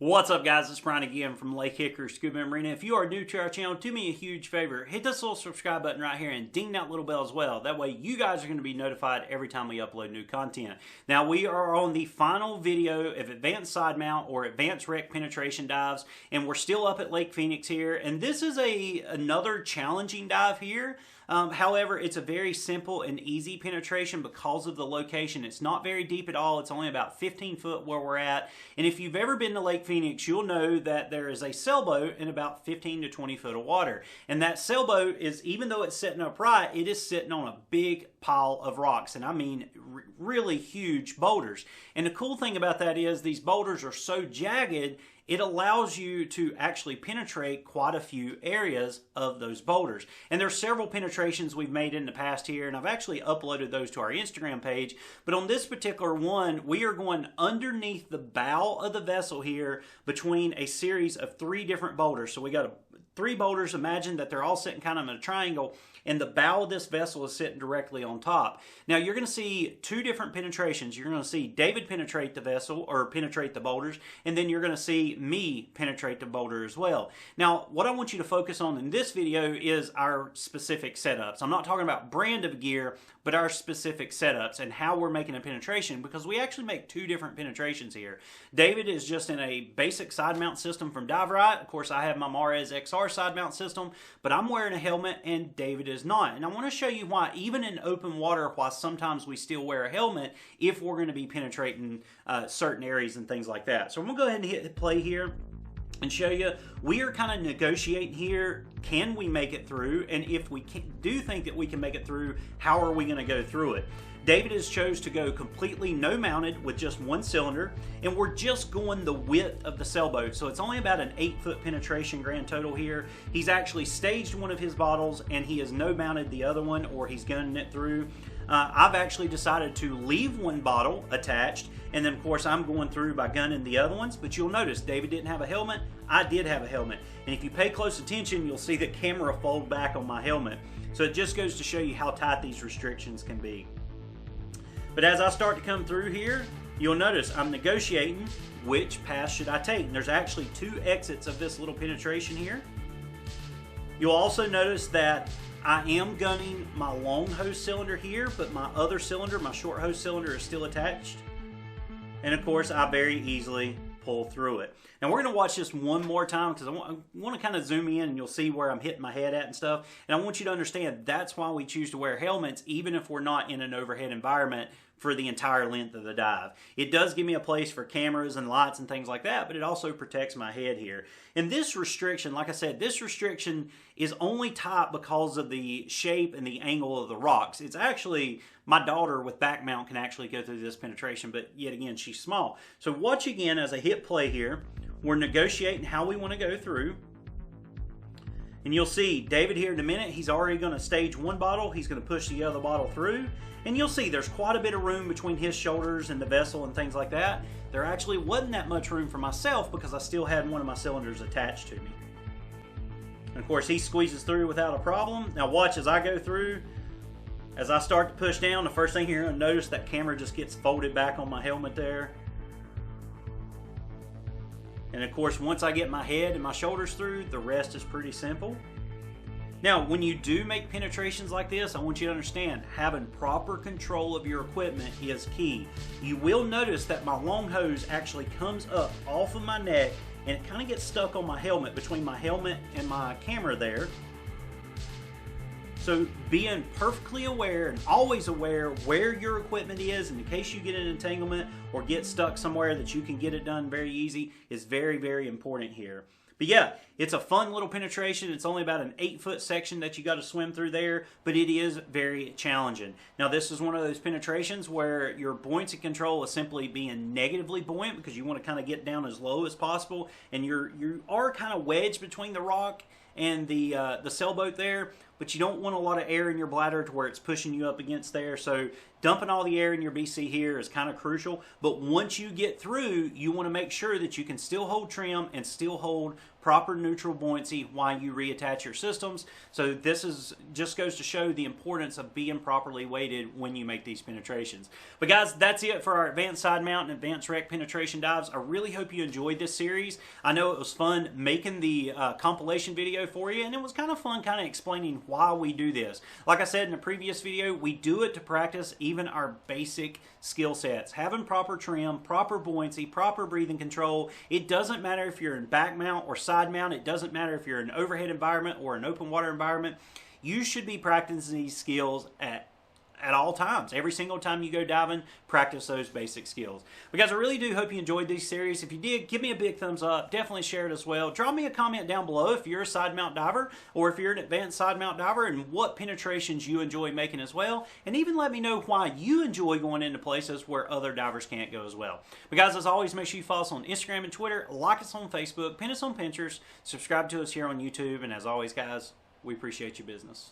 What's up, guys? It's Bryan again from Lake Hickory Scuba and Marina. If you are new to our channel, do me a huge favor. Hit this little subscribe button right here and ding that little bell as well. That way you guys are going to be notified every time we upload new content. Now, we are on the final video of advanced side mount or advanced wreck penetration dives, and we're still up at Lake Phoenix here. And this is another challenging dive here. However, it's a very simple and easy penetration because of the location. It's not very deep at all. It's only about 15 foot where we're at. And if you've ever been to Lake Phoenix, you'll know that there is a sailboat in about 15 to 20 foot of water. And that sailboat is, even though it's sitting upright, it is sitting on a big pile of rocks. And I mean really huge boulders. And the cool thing about that is these boulders are so jagged, it allows you to actually penetrate quite a few areas of those boulders. And there's several penetrations we've made in the past here, and I've actually uploaded those to our Instagram page. But on this particular one, we are going underneath the bow of the vessel here between a series of 3 different boulders. So we got 3 boulders. Imagine that they're all sitting kind of in a triangle, and the bow of this vessel is sitting directly on top. Now, you're going to see 2 different penetrations. You're going to see David penetrate the vessel, or penetrate the boulders, and then you're going to see me penetrate the boulder as well. Now, what I want you to focus on in this video is our specific setups. I'm not talking about brand of gear, but our specific setups and how we're making a penetration, because we actually make 2 different penetrations here. David is just in a basic side mount system from Dive Right. Of course, I have my Mares XR side mount system, but I'm wearing a helmet and David is not. And I want to show you why, even in open water, why sometimes we still wear a helmet if we're going to be penetrating certain areas and things like that. So I'm going to go ahead and hit play here and show you. We are kind of negotiating here. Can we make it through? And if we do think that we can make it through, how are we going to go through it? David has chose to go completely no mounted with just 1 cylinder, and we're just going the width of the sailboat. So it's only about an 8-foot penetration grand total here. He's actually staged one of his bottles and he has no mounted the other one, or he's gunning it through. I've actually decided to leave 1 bottle attached, and then of course I'm going through by gunning the other ones. But you'll notice David didn't have a helmet. I did have a helmet, and if you pay close attention, you'll see the camera fold back on my helmet. So it just goes to show you how tight these restrictions can be. But as I start to come through here, you'll notice I'm negotiating which path should I take. And there's actually 2 exits of this little penetration here. You'll also notice that I am gunning my long hose cylinder here, but my other cylinder, my short hose cylinder, is still attached. And of course, I very easily pull through it. Now we're going to watch this one more time because I want to kind of zoom in and you'll see where I'm hitting my head at and stuff. And I want you to understand that's why we choose to wear helmets even if we're not in an overhead environment for the entire length of the dive. It does give me a place for cameras and lights and things like that, but it also protects my head here. And this restriction, like I said, this restriction is only tight because of the shape and the angle of the rocks. It's actually, my daughter with back mount can actually go through this penetration, but yet again, she's small. So watch again as I hit play here. We're negotiating how we want to go through. And you'll see David here in a minute, he's already going to stage 1 bottle. He's going to push the other bottle through. And you'll see there's quite a bit of room between his shoulders and the vessel and things like that. There actually wasn't that much room for myself because I still had one of my cylinders attached to me. And of course, he squeezes through without a problem. Now watch as I go through. As I start to push down, the first thing you're going to notice, that camera just gets folded back on my helmet there. And of course, once I get my head and my shoulders through, the rest is pretty simple. Now, when you do make penetrations like this, I want you to understand having proper control of your equipment is key. You will notice that my long hose actually comes up off of my neck and it kind of gets stuck on my helmet, between my helmet and my camera there. So being perfectly aware and always aware where your equipment is, and in case you get an entanglement or get stuck somewhere that you can get it done very easy, is very, very important here. But yeah, it's a fun little penetration. It's only about an 8-foot section that you got to swim through there, but it is very challenging. Now, this is one of those penetrations where your buoyancy control is simply being negatively buoyant because you want to kind of get down as low as possible, and you are kind of wedged between the rock and the sailboat there. but you don't want a lot of air in your bladder to where it's pushing you up against there. So dumping all the air in your BC here is kind of crucial. But once you get through, you want to make sure that you can still hold trim and still hold proper neutral buoyancy while you reattach your systems. So this is just goes to show the importance of being properly weighted when you make these penetrations. But guys, that's it for our advanced side mount and advanced wreck penetration dives. I really hope you enjoyed this series. I know it was fun making the compilation video for you, and it was kind of fun kind of explaining why we do this. Like I said in the previous video, we do it to practice even our basic skill sets. Having proper trim, proper buoyancy, proper breathing control. It doesn't matter if you're in back mount or side mount. It doesn't matter if you're in an overhead environment or an open water environment. You should be practicing these skills at all times. Every single time you go diving, practice those basic skills. But guys, I really do hope you enjoyed this series. If you did, give me a big thumbs up. Definitely share it as well. Drop me a comment down below if you're a side mount diver or if you're an advanced side mount diver and what penetrations you enjoy making as well. And even let me know why you enjoy going into places where other divers can't go as well. But guys, as always, make sure you follow us on Instagram and Twitter, like us on Facebook, pin us on Pinterest, subscribe to us here on YouTube. And as always, guys, we appreciate your business.